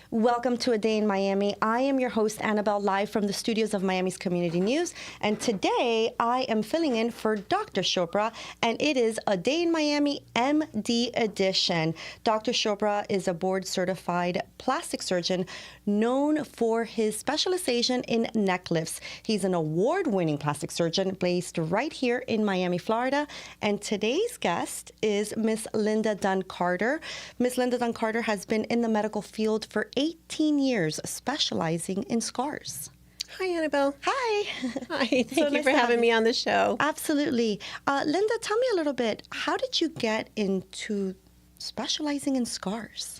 Welcome to A Day in Miami. I am your host, Anabel, live from the studios of Miami's Community News. And today I am filling in for Dr. Chopra, and it is A Day in Miami MD edition. Dr. Chopra is a board-certified plastic surgeon known for his specialization in neck lifts. He's an award-winning plastic surgeon based right here in Miami, Florida. And today's guest is Miss Linda Dunn-Carter. Miss Linda Dunn-Carter has been in the medical field for 18 years, specializing in scars. Hi, Anabel. Hi. Hi. Thank you for having me on the show. Absolutely. Linda, tell me a little bit, how did you get into specializing in scars?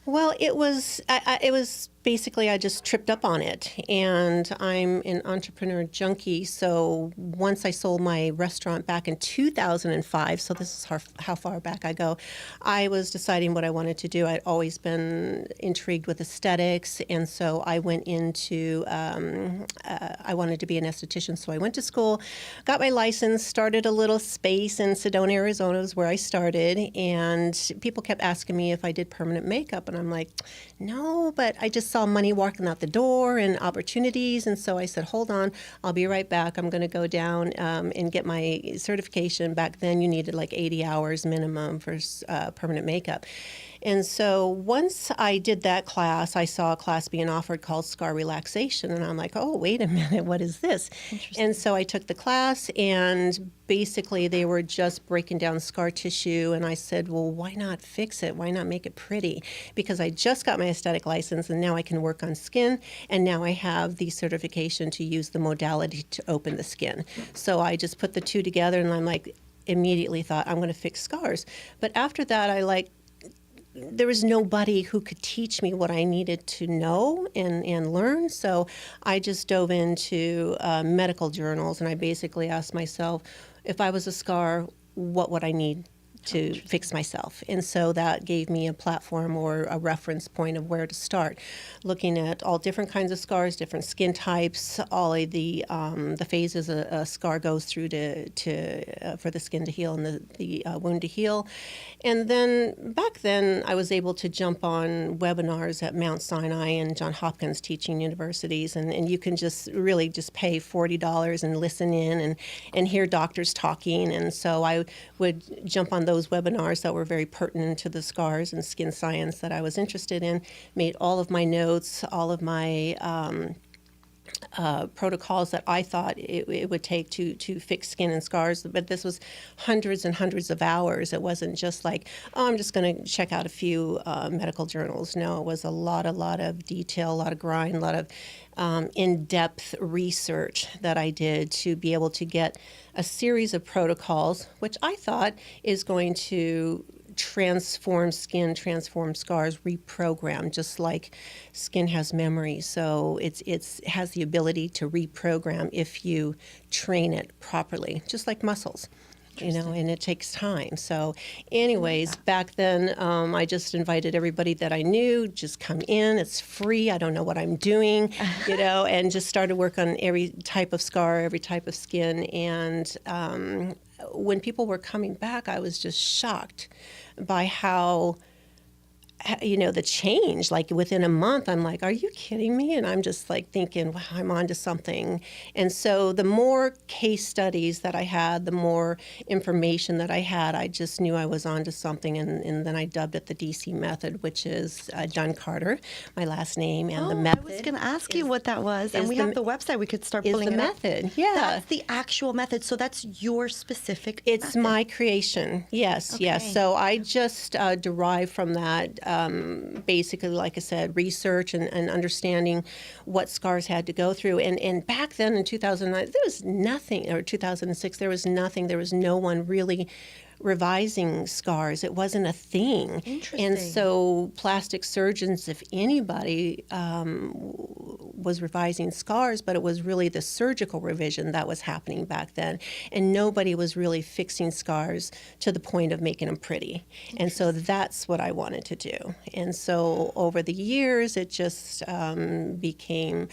Well, it was basically I just tripped up on it, and I'm an entrepreneur junkie. So once I sold my restaurant back in 2005, so this is how far back I go, I was deciding what I wanted to do. I'd always been intrigued with aesthetics, and so I went into I wanted to be an esthetician. So I went to school, got my license, started a little space in Sedona, Arizona, is where I started, and people kept asking me if I did permanent makeup, and I'm like, no, but I just saw money walking out the door and opportunities, and so I said, hold on, I'll be right back. I'm going to go down and get my certification. Back then you needed like 80 hours minimum for permanent makeup. And so once I did that class, I saw a class being offered called Scar Relaxation, and I'm like, oh, wait a minute, what is this? And so I took the class, and basically they were just breaking down scar tissue, and I said, well, why not fix it? Why not make it pretty? Because I just got my aesthetic license, and now I can work on skin, and now I have the certification to use the modality to open the skin. So I just put the two together, and I'm like, immediately thought, I'm going to fix scars. But after that, there was nobody who could teach me what I needed to know and learn. So I just dove into medical journals, and I basically asked myself, if I was a scar, what would I need to fix myself? And so that gave me a platform or a reference point of where to start, looking at all different kinds of scars, different skin types, all of the phases a scar goes through for the skin to heal and the wound to heal. And then back then I was able to jump on webinars at Mount Sinai and Johns Hopkins teaching universities, and you can just really just pay $40 and listen in and hear doctors talking. And so I would jump on those webinars that were very pertinent to the scars and skin science that I was interested in, made all of my notes, all of my protocols that I thought it would take to fix skin and scars. But this was hundreds and hundreds of hours. It wasn't just like, oh, I'm just going to check out a few medical journals. No, it was a lot of detail, a lot of grind, a lot of in-depth research that I did to be able to get a series of protocols, which I thought is going to transform skin, transform scars, reprogram, just like skin has memory. So it has the ability to reprogram if you train it properly, just like muscles. And it takes time. So anyways, back then, I just invited everybody that I knew, just come in, it's free, I don't know what I'm doing, and just started work on every type of scar, every type of skin. And when people were coming back, I was just shocked by how the change, like within a month, I'm like, are you kidding me? And I'm just like thinking, wow, I'm onto something. And so the more case studies that I had, the more information that I had, I just knew I was onto something. And then I dubbed it the DC method, which is Dunn-Carter, my last name, and the method. I was going to ask you what that was. And we have the website. We could start pulling it up. Method, yeah. That's the actual method. So that's your specific It's method. My creation. Yes, Okay. yes. So I just derived from that basically, like I said, research and understanding what scars had to go through. And back then in 2009, there was nothing, or 2006, there was nothing. There was no one really revising scars. It wasn't a thing. Interesting. And so plastic surgeons, if anybody, was revising scars, but it was really the surgical revision that was happening back then. And nobody was really fixing scars to the point of making them pretty. And so that's what I wanted to do. And so over the years, it just became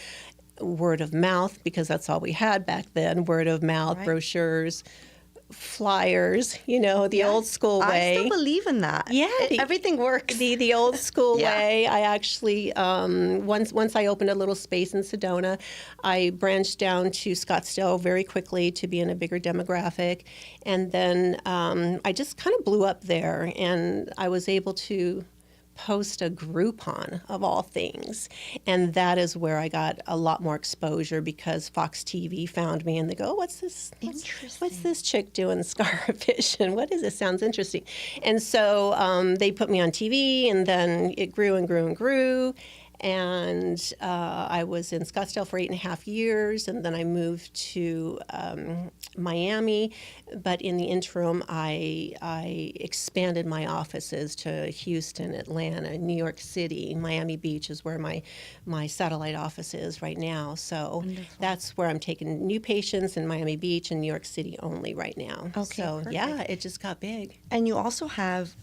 word of mouth, because that's all we had back then, word of mouth, Right. brochures, flyers, the old school way. I still believe in that. Yeah, everything works. The old school Yeah. way. I actually once I opened a little space in Sedona, I branched down to Scottsdale very quickly to be in a bigger demographic, and then I just kind of blew up there, and I was able to post a Groupon of all things, and that is where I got a lot more exposure because Fox TV found me and they go, what's this? What's this chick doing scar vision? What is this? Sounds interesting. And so they put me on TV, and then it grew and grew and grew. And I was in Scottsdale for 8.5 years, and then I moved to Miami. But in the interim, I expanded my offices to Houston, Atlanta, New York City. Miami Beach is where my satellite office is right now. So that's where I'm taking new patients in Miami Beach and New York City only right now. Okay, so perfect. yeah, it just got big. And you also have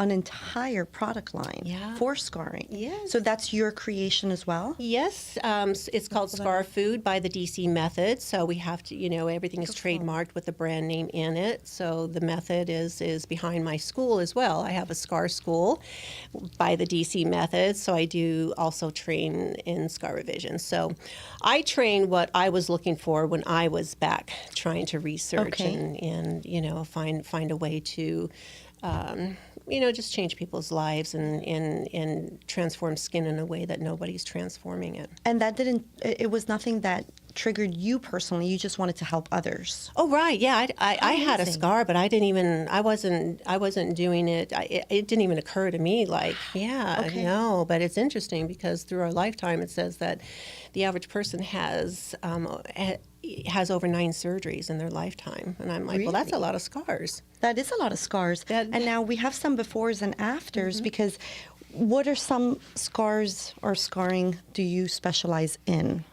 an entire product line for scarring. Yes. So that's your creation as well? Yes, it's called Scar Food by the DC Method. So we have to, everything is trademarked with the brand name in it. So the method is behind my school as well. I have a scar school by the DC Method. So I do also train in scar revision. So I train what I was looking for when I was back trying to research and find a way to just change people's lives and transform skin in a way that nobody's transforming it. And it was nothing that triggered you personally. You just wanted to help others. Oh, right. Yeah. I had a scar, but I wasn't doing it. It didn't even occur to me no, but it's interesting because through our lifetime, it says that the average person has over 9 surgeries in their lifetime. And I'm like, well, that's a lot of scars. That is a lot of scars. And now we have some befores and afters because what are some scars or scarring do you specialize in?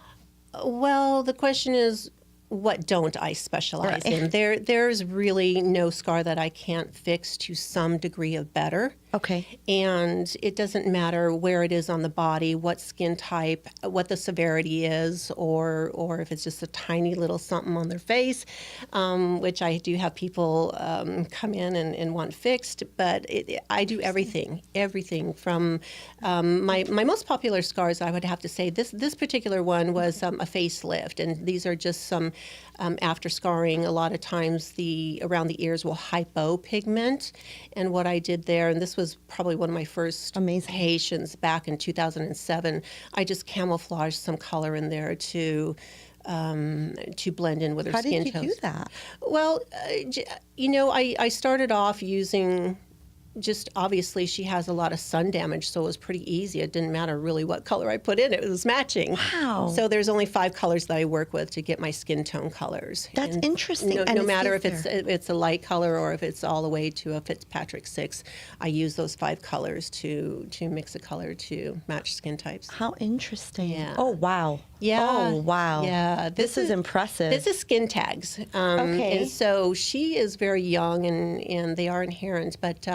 Well, the question is, what don't I specialize in? There's really no scar that I can't fix to some degree of better. Okay. And it doesn't matter where it is on the body, what skin type, what the severity is, or if it's just a tiny little something on their face, which I do have people come in and want fixed. But I do everything from my most popular scars. I would have to say this particular one was a facelift, and these are just some after scarring. A lot of times around the ears will hypopigment, and what I did there, and this was probably one of my first patients back in 2007. I just camouflaged some color in there to blend in with her skin tones. How did you do that? Well, I started off using. Just obviously she has a lot of sun damage, so it was pretty easy. It didn't matter really what color I put in. It was matching. Wow. So there's only 5 colors that I work with to get my skin tone colors. That's interesting. No matter if it's a light color or if it's all the way to a Fitzpatrick 6, I use those 5 colors to mix a color to match skin types. How interesting. Yeah. Oh, wow. Yeah. Oh, wow. Yeah. This is impressive. This is skin tags. Okay. And so she is very young and they are inherent, but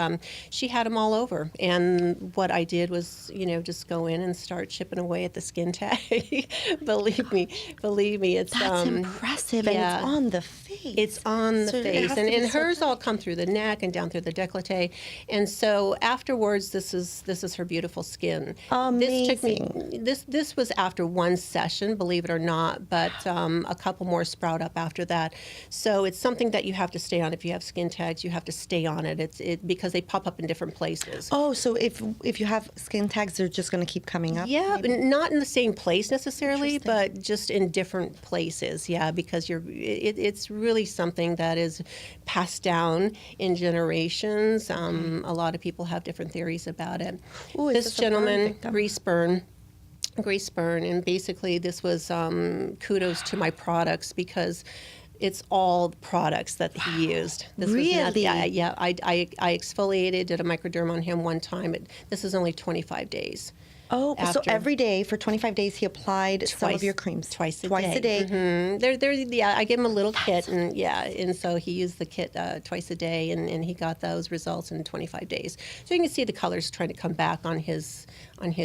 she had them all over. And what I did was, just go in and start chipping away at the skin tag. Believe me, it's That's impressive. And it's on the face. It's on the face. And hers all come through the neck and down through the décolleté. And so afterwards, this is her beautiful skin. Amazing. This was after one session, believe it or not, but a couple more sprout up after that. So it's something that you have to stay on. If you have skin tags, you have to stay on it. Because they pop up in different places. Oh, so if you have skin tags, they're just going to keep coming up? Yeah, but not in the same place necessarily, but just in different places. Yeah, because it's really something that is passed down in generations. A lot of people have different theories about it. Ooh, this gentleman, grease burn, and basically this was kudos to my products because it's all the products that he used. This really? I exfoliated, did a microderm on him one time. This is only 25 days. Oh, so after. every day for 25 days he applied some of your creams? Twice a Twice day. a day. Yeah, I gave him a little kit, and so he used the kit twice a day, and he got those results in 25 days. So you can see the colors trying to come back on his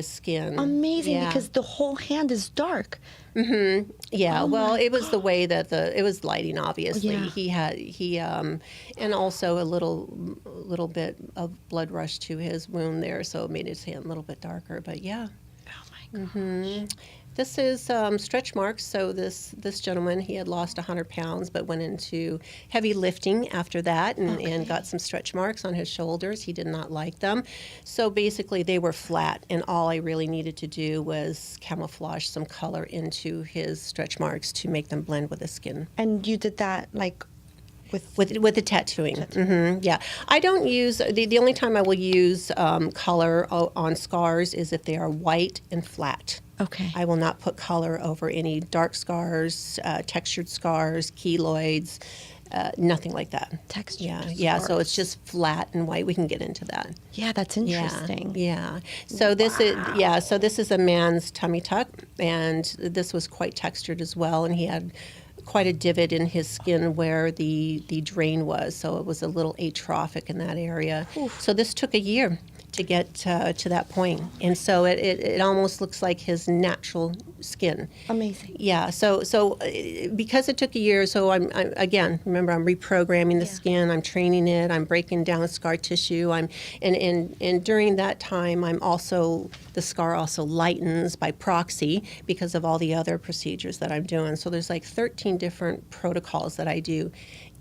skin. Amazing, Yeah. because the whole hand is dark. Yeah, Oh well, my it was the way that it was lighting. Obviously, Yeah. and also a little bit of blood rush to his wound there, so it made his hand a little bit darker. But yeah. Oh my gosh. This is stretch marks. So this gentleman, he had lost 100 pounds, but went into heavy lifting after that and got some stretch marks on his shoulders. He did not like them. So basically they were flat, and all I really needed to do was camouflage some color into his stretch marks to make them blend with the skin. And you did that like with the tattooing. Yeah, I don't use the only time I will use color on scars is if they are white and flat. Okay. I will not put color over any dark scars, textured scars, keloids, nothing like that. Textured Yeah. So scars. it's just flat and white. We can get into that. Yeah, that's interesting. Yeah. So this is a man's tummy tuck, and this was quite textured as well, and he had quite a divot in his skin where the drain was, so it was a little atrophic in that area. So this took a year to get to that point, and so it almost looks like his natural skin. Amazing. Yeah. So because it took a year, so I'm again, remember, I'm reprogramming the skin. I'm training it. I'm breaking down scar tissue. And during that time, the scar also lightens by proxy because of all the other procedures that I'm doing. So there's like 13 different protocols that I do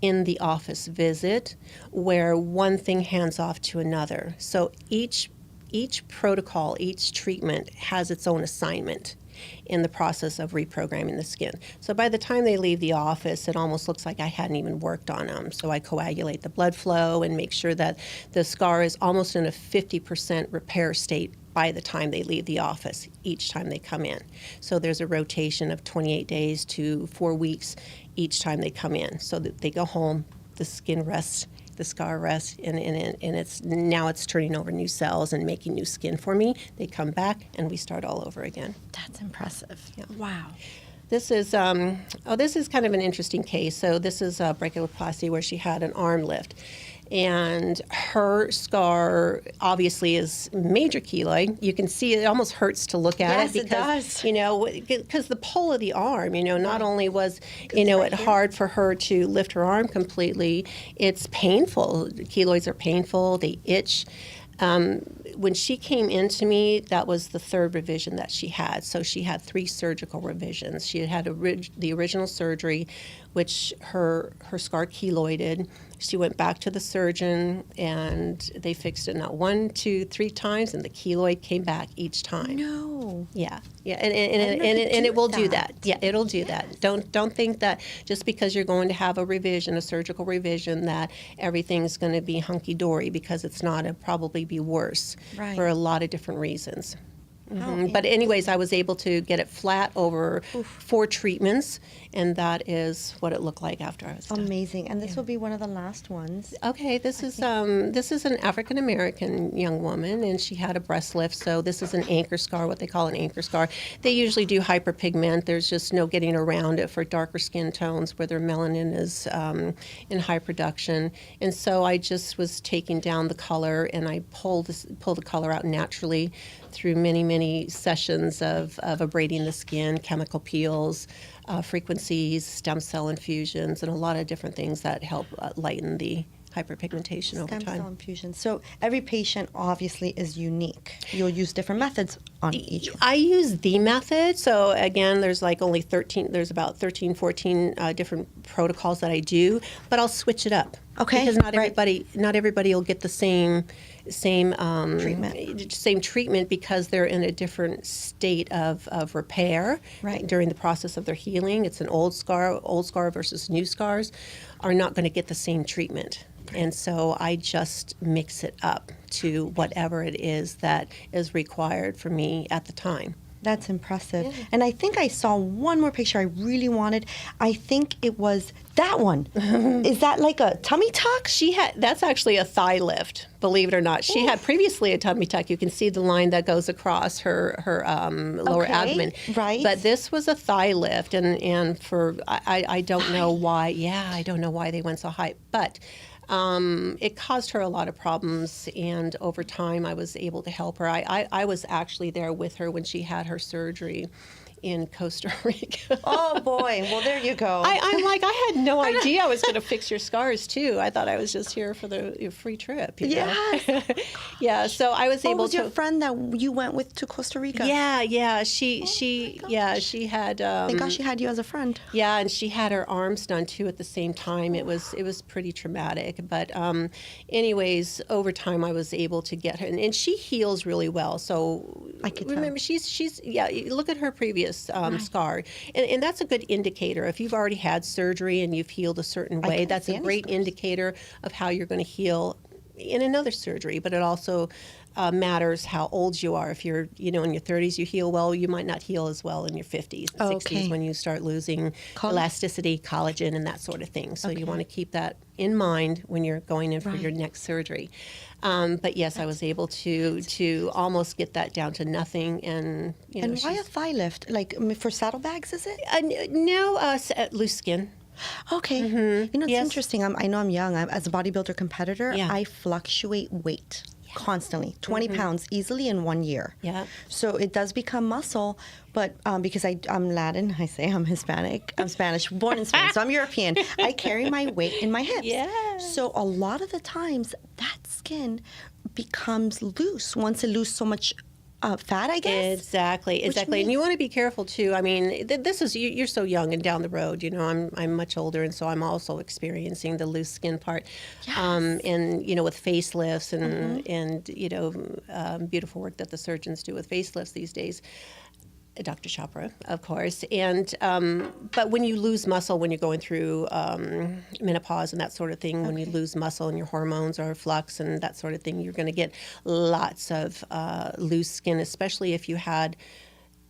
in the office visit, where one thing hands off to another. So each protocol, each treatment has its own assignment in the process of reprogramming the skin. So by the time they leave the office, it almost looks like I hadn't even worked on them. So I coagulate the blood flow and make sure that the scar is almost in a 50% repair state by the time they leave the office, each time they come in. So there's a rotation of 28 days to 4 weeks each time they come in. So that they go home, the skin rests, the scar rests, and it's turning over new cells and making new skin for me. They come back, and we start all over again. That's impressive. Yeah. Wow. This is kind of an interesting case. So this is a brachioplasty where she had an arm lift. And her scar obviously is major keloid. You can see it almost hurts to look at Yes, it it because, does. because the pull of the arm, not only was, it hard for her to lift her arm completely, it's painful. Keloids are painful, they itch. When she came into me, that was the third revision that she had. So she had 3 surgical revisions. She had the original surgery, which her scar keloided. She went back to the surgeon, and they fixed it not 1, 2, 3 times, and the keloid came back each time. No. Yeah, and didn't know it could it will do do that. that. Yeah, it'll do that. Don't think that just because you're going to have a surgical revision, that everything's going to be hunky dory, because it's not. It'll probably be worse for a lot of different reasons. But anyways, I was able to get it flat over 4 treatments, and that is what it looked like after I was done. Amazing. And this will be one of the last ones. Okay, this is an African American young woman, and she had a breast lift. So this is an anchor scar, what they call an anchor scar. They usually do hyperpigment. There's just no getting around it for darker skin tones where their melanin is in high production. And so I just was taking down the color, and I pull the color out naturally through many sessions of abrading the skin, chemical peels, frequencies, stem cell infusions, and a lot of different things that help lighten the hyperpigmentation over time. Stem cell infusion. So every patient obviously is unique. You'll use different methods on each one. I use the method. So again, there's about 13, 14 different protocols that I do, but I'll switch it up. Okay. Because not everybody will get the same treatment because they're in a different state of repair during the process of their healing. It's an old scar versus new scars are not going to get the same treatment. And so I just mix it up to whatever it is that is required for me at the time. That's impressive. Yeah. And I think I saw one more picture I really wanted. I think it was that one. Is that like a tummy tuck? That's actually a thigh lift, believe it or not. She had previously a tummy tuck. You can see the line that goes across her lower abdomen. Right. But this was a thigh lift, and I don't know why. Yeah, I don't know why they went so high, but. It caused her a lot of problems, and over time I was able to help her. I was actually there with her when she had her surgery in Costa Rica. Oh boy! Well, there you go. I'm like, I had no idea I was going to fix your scars too. I thought I was just here for the free trip. You know? Yes. Yeah. So I was able was to. your friend that you went with to Costa Rica? Yeah. She had. Thank God she had you as a friend. Yeah, and she had her arms done too at the same time. It was pretty traumatic, but anyways, over time I was able to get her, and she heals really well. So I could remember tell. she's look at her previous scar, and that's a good indicator. If you've already had surgery and you've healed a certain way, couldn't that's see a any great scars. indicator of how you're going to heal in another surgery. But it also matters how old you are. If you're, in your 30s, you heal well. You might not heal as well in your 50s and 60s when you start losing elasticity, collagen, and that sort of thing. So you want to keep that in mind when you're going in for your next surgery. But yes, I was able to almost get that down to nothing. And And why a thigh lift? Like for saddlebags, is it? no, loose skin. Okay. It's Yes. interesting. I know I'm young. As a bodybuilder competitor, Yeah. I fluctuate weight constantly, 20 pounds easily in 1 year. Yeah. So it does become muscle, but because I'm Latin, I say I'm Hispanic. I'm Spanish, born in Spain, so I'm European. I carry my weight in my hips. Yes. So a lot of the times, that skin becomes loose once it loses so much fat, I guess. Exactly. And you want to be careful too. I mean, this is you're so young and down the road. I'm much older, and so I'm also experiencing the loose skin part. Yes. And with facelifts and beautiful work that the surgeons do with facelifts these days. Dr. Chopra, of course, and but when you lose muscle, when you're going through menopause and that sort of thing, when you lose muscle and your hormones are flux and that sort of thing, you're going to get lots of loose skin, especially if you had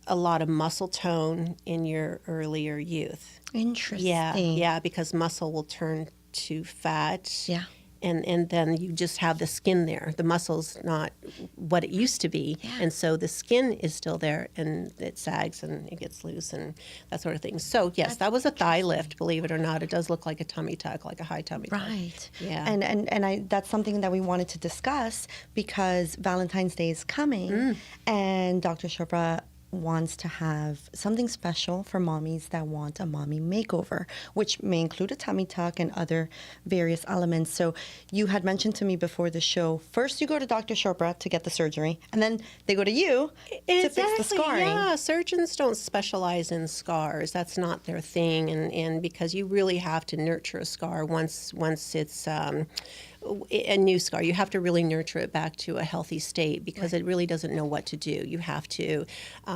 a lot of muscle tone in your earlier youth. Interesting. Yeah, because muscle will turn to fat. Yeah. And then you just have the skin there. The muscle's not what it used to be. Yeah. And so the skin is still there, and it sags and it gets loose and that sort of thing. So, yes, that was a thigh lift, believe it or not. It does look like a tummy tuck, like a high tummy tuck. Right. Yeah. And that's something that we wanted to discuss because Valentine's Day is coming, and Dr. Chopra wants to have something special for mommies that want a mommy makeover, which may include a tummy tuck and other various elements. So you had mentioned to me before the show, first you go to Dr. Chopra to get the surgery, and then they go to you to fix the scarring. Yeah, surgeons don't specialize in scars. That's not their thing, and because you really have to nurture a scar once it's a new scar. You have to really nurture it back to a healthy state because it really doesn't know what to do. You have to.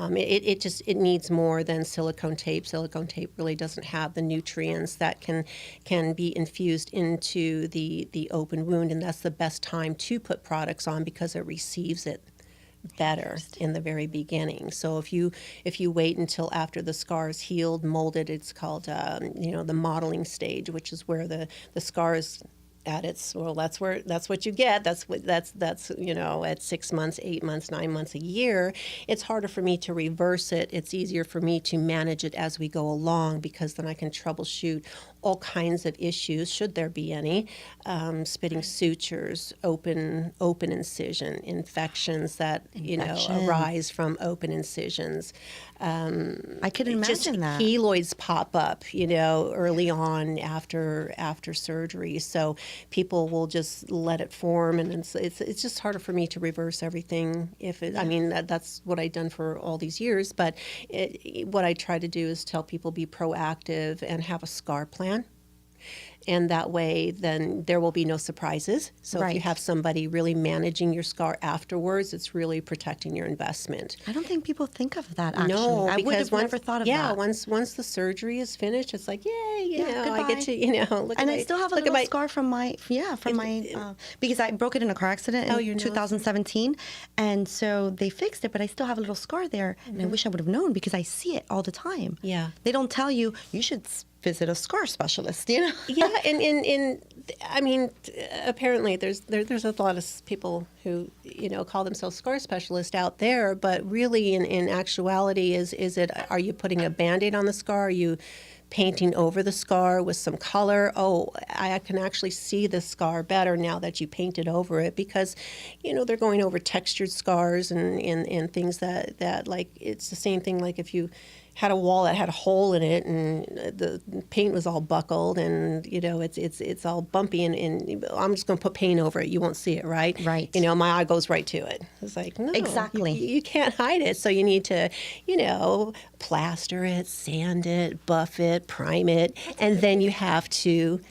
It needs more than silicone tape. Silicone tape really doesn't have the nutrients that can be infused into the open wound, and that's the best time to put products on because it receives it better in the very beginning. So if you wait until after the scar is healed, molded, it's called the modeling stage, which is where the scar is at its that's what you get. That's at 6 months, 8 months, 9 months, a year. It's harder for me to reverse it. It's easier for me to manage it as we go along because then I can troubleshoot all kinds of issues, should there be any, spitting sutures, open incision, infections that arise from open incisions. I could imagine that. Keloids pop up, early on after surgery. So people will just let it form, and it's just harder for me to reverse everything. That's what I've done for all these years. But what I try to do is tell people be proactive and have a scar plan. And that way, then there will be no surprises. So if you Right. have somebody really managing your scar afterwards, it's really protecting your investment. I don't think people think of that, actually. No, I would because have never thought of that. once the surgery is finished, it's like, yay, you know, I goodbye. get to, look And at I my, still have a look at little my, scar from because I broke it in a car accident in your nose. 2017. And so they fixed it, but I still have a little scar there. And I wish I would have known because I see it all the time. Yeah. They don't tell you, you should visit a scar specialist, you know? Yeah, and I mean, apparently there's a lot of people who call themselves scar specialists out there, but really in actuality, are you putting a Band-Aid on the scar? Are you painting over the scar with some color? Oh, I can actually see the scar better now that you painted over it, because they're going over textured scars and things that like, it's the same thing like if you had a wall that had a hole in it and the paint was all buckled and it's all bumpy and I'm just going to put paint over it. You won't see it, right? Right. My eye goes right to it. It's like, no, Exactly. You can't hide it. So you need to, plaster it, sand it, buff it, prime it, and then you have to.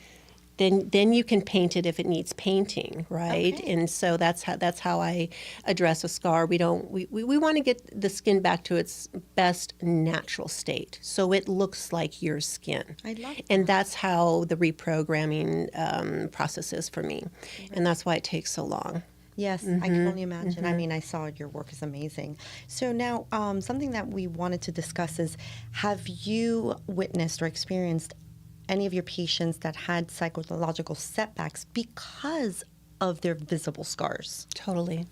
Then you can paint it if it needs painting, right? Okay. And so that's how I address a scar. We want to get the skin back to its best natural state, so it looks like your skin. I love that. And that's how the reprogramming process is for me, and that's why it takes so long. Yes, I can only imagine. I mean, I saw your work is amazing. So now, something that we wanted to discuss is, have you witnessed or experienced any of your patients that had psychological setbacks because of their visible scars? Totally.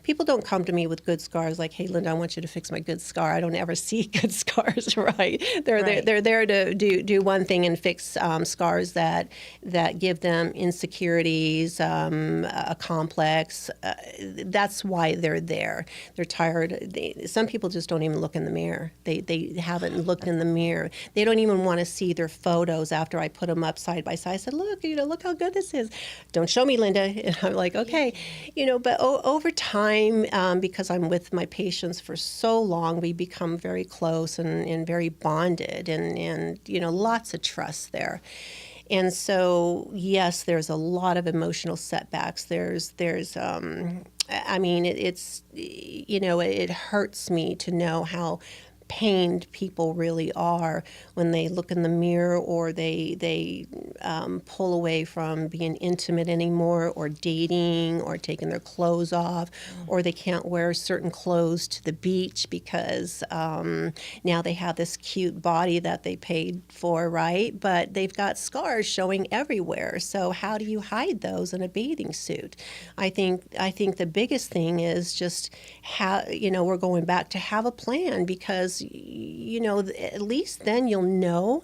People don't come to me with good scars like, hey, Linda, I want you to fix my good scar. I don't ever see good scars, right? They're there to do one thing and fix scars that give them insecurities, a complex. That's why they're there. They're tired. Some people just don't even look in the mirror. They haven't looked in the mirror. They don't even want to see their photos after I put them up side by side. I said, look how good this is. Don't show me, Linda. And I'm like, okay. But over time, because I'm with my patients for so long, we become very close and very bonded and lots of trust there. And so, yes, there's a lot of emotional setbacks. I mean, it hurts me to know how pained people really are when they look in the mirror or they pull away from being intimate anymore or dating or taking their clothes off, or they can't wear certain clothes to the beach because now they have this cute body that they paid for, right? But they've got scars showing everywhere. So how do you hide those in a bathing suit? I think the biggest thing is just we're going back to have a plan, because at least then you'll know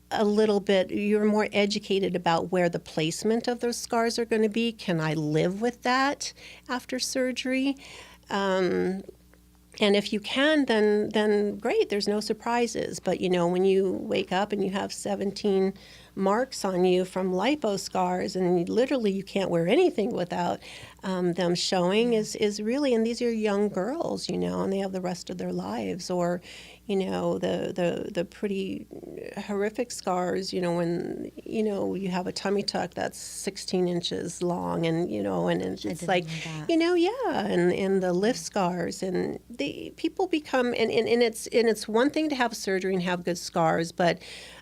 a little bit, you're more educated about where the placement of those scars are going to be. Can I live with that after surgery? And if you can, then great, there's no surprises. But when you wake up and you have 17 marks on you from lipo scars and literally you can't wear anything without them showing is really, and these are young girls, and they have the rest of their lives. Or the pretty horrific scars, when you have a tummy tuck that's 16 inches long, and it's like, and the lift scars, and the people become, and it's one thing to have surgery and have good scars, but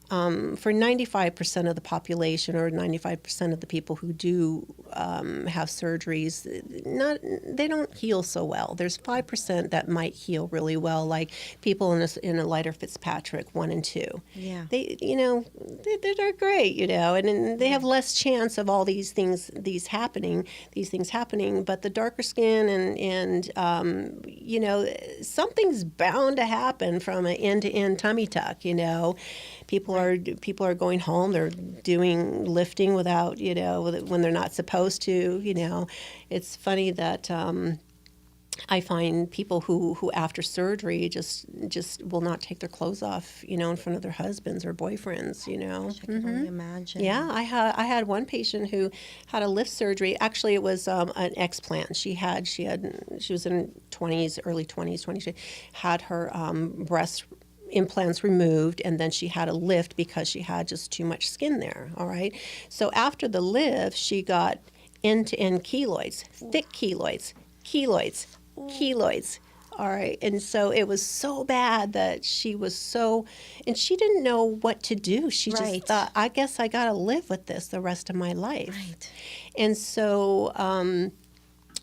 for 95% of the population, or 95% of the people who do have surgeries, they don't heal so well. There's 5% that might heal really well, like people in a lighter Fitzpatrick 1 and 2. Yeah, they're great, and they have less chance of all these things happening. But the darker skin and something's bound to happen from an end-to-end tummy tuck. People are going home. They're doing lifting without, when they're not supposed to. It's funny that I find people who after surgery just will not take their clothes off, in front of their husbands or boyfriends. I can only imagine. Yeah, I had one patient who had a lift surgery. Actually, it was an explant. She was in early 20s. She had her breast implants removed, and then she had a lift because she had just too much skin there. All right. So after the lift, she got end-to-end keloids, thick keloids, keloids. All right. And so it was so bad that she was so, and she didn't know what to do. She Right. just thought, I guess I got to live with this the rest of my life. Right. And so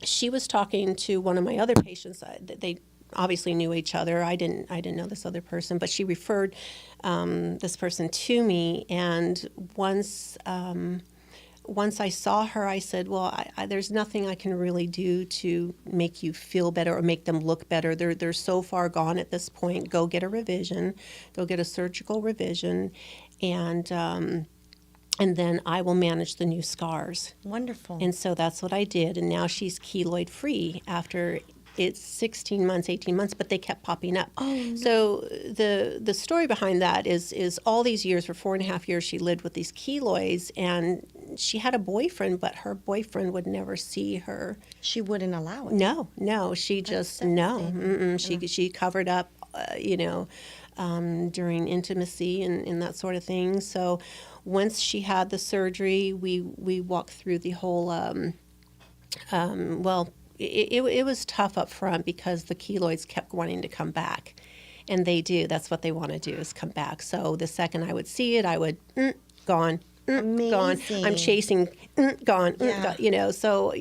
she was talking to one of my other patients. They obviously knew each other. I didn't know this other person, but she referred this person to me. And once I saw her, I said, well, there's nothing I can really do to make you feel better or make them look better. They're so far gone at this point. Go get a revision. Go get a surgical revision. And then I will manage the new scars. Wonderful. And so that's what I did. And now she's keloid free after it's 16 months, 18 months, but they kept popping up. Oh, no. So the story behind that is all these years, for 4.5 years, she lived with these keloids, and she had a boyfriend, but her boyfriend would never see her. She wouldn't allow it. No, she just, no. She covered up, during intimacy and that sort of thing. So once she had the surgery, we walked through the whole, it was tough up front because the keloids kept wanting to come back. And they do. That's what they want to do, is come back. So the second I would see it, I would, gone. Gone. I'm chasing, gone, Yeah. So,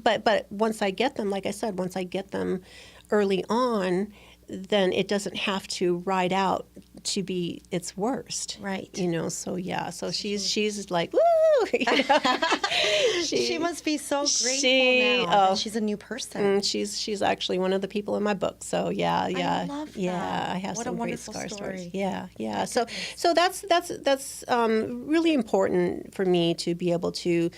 but once I get them, like I said, once I get them early on, then it doesn't have to ride out to be its worst. Right. So yeah. So she's like, woo! She must be so grateful now that she's a new person. She's actually one of the people in my book. So yeah. I love that. Yeah, I have What some a great wonderful scar stories. story. Yeah. So that's really important for me to be able to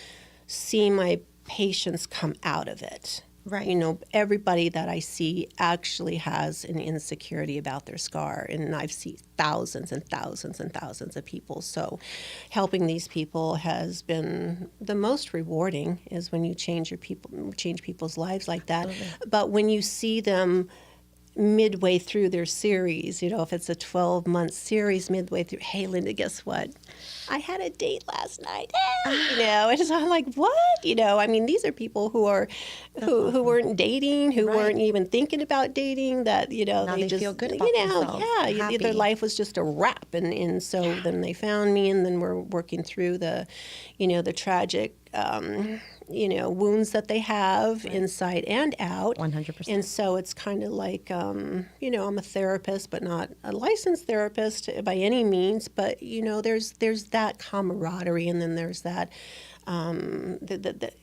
see my patients come out of it. Right. Everybody that I see actually has an insecurity about their scar, and I've seen thousands and thousands and thousands of people. So helping these people has been the most rewarding, is when you change people's lives like that. Absolutely. But when you see them midway through their series, if it's a 12-month series, midway through, hey, Linda, guess what? I had a date last night. And so I'm like, what? These are people who weren't dating, who weren't even thinking about dating, that, Now they just feel good about themselves. Happy. Their life was just a wrap. And so then they found me, and then we're working through the tragic, wounds that they have inside and out. 100%. And so it's kind of like, I'm a therapist, but not a licensed therapist by any means. But, there's that camaraderie, and then there's that,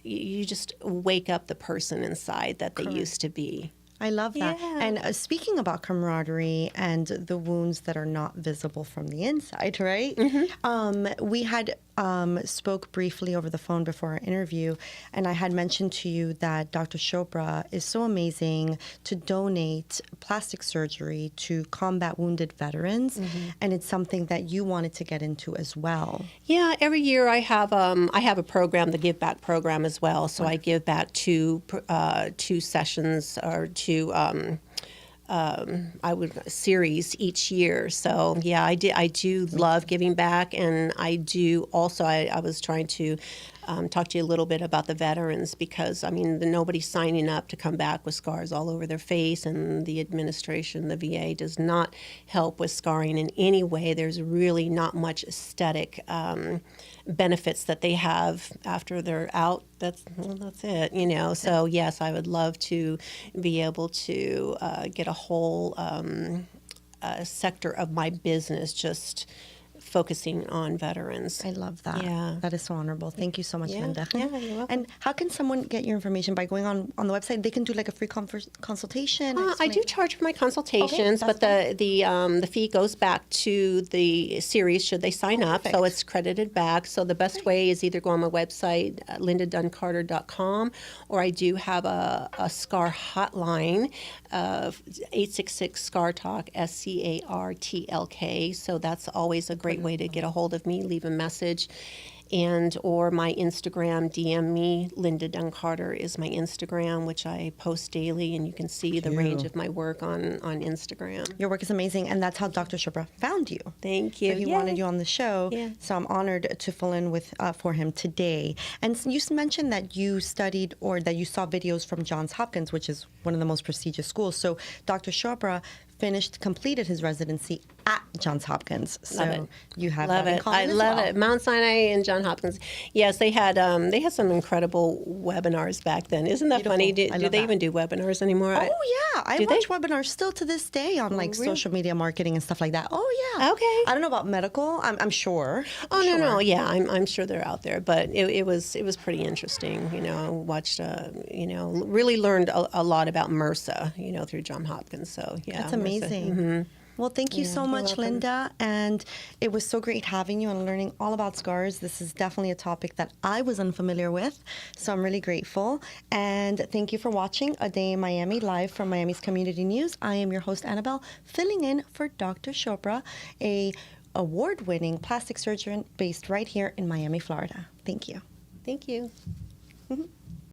you just wake up the person inside that they used to be. I love that. Yeah. And speaking about camaraderie and the wounds that are not visible from the inside, right? Mm-hmm. We had spoke briefly over the phone before our interview, and I had mentioned to you that Dr. Chopra is so amazing to donate plastic surgery to combat wounded veterans, and it's something that you wanted to get into as well. Yeah, every year I have a program, the Give Back program as well. So I give back two sessions or two series each year. So yeah, I do love giving back, and I do also. I was trying to talk to you a little bit about the veterans, because nobody's signing up to come back with scars all over their face, and the administration, the VA, does not help with scarring in any way. There's really not much aesthetic benefits that they have after they're out. That's it. So yes, I would love to be able to get a whole sector of my business just focusing on veterans. I love that. Yeah. That is so honorable. Thank you so much, Linda. Yeah, you're welcome. And how can someone get your information? By going on the website? They can do like a free consultation? I do charge for my consultations, Okay, but the fee goes back to the series should they sign up, so it's credited back. So the best way is either go on my website, lindaduncarter.com, or I do have a SCAR hotline, 866-SCAR-TALK, SCARTLK. So that's always a great way to get a hold of me, leave a message. and or my Instagram, DM me. Linda Dunn-Carter is my Instagram, which I post daily, and you can see the range of my work on Instagram. Your work is amazing, and that's how Dr. Chopra found you. Thank you. So he wanted you on the show, so I'm honored to fill in with for him today. And you mentioned that you studied or that you saw videos from Johns Hopkins, which is one of the most prestigious schools. So Dr. Chopra completed his residency at Johns Hopkins. So love it. You have love that in it. common I as love well. it. Mount Sinai and Johns Hopkins. Yes, they had some incredible webinars back then. Isn't that funny? Do they even do webinars anymore? Oh yeah, I Do watch they? webinars still to this day on like really? social media marketing and stuff like that. Oh yeah. Okay. I don't know about medical. I'm sure. Oh I'm no, sure. yeah, I'm sure they're out there, but it was pretty interesting. You know, watched really learned a lot about MRSA, through Johns Hopkins. So yeah, That's MRSA. amazing. Well, thank you so you're much, welcome. Linda. And it was so great having you and learning all about scars. This is definitely a topic that I was unfamiliar with, so I'm really grateful. And thank you for watching A Day in Miami live from Miami's Community News. I am your host, Anabel, filling in for Dr. Chopra, a award-winning plastic surgeon based right here in Miami, Florida. Thank you. Thank you.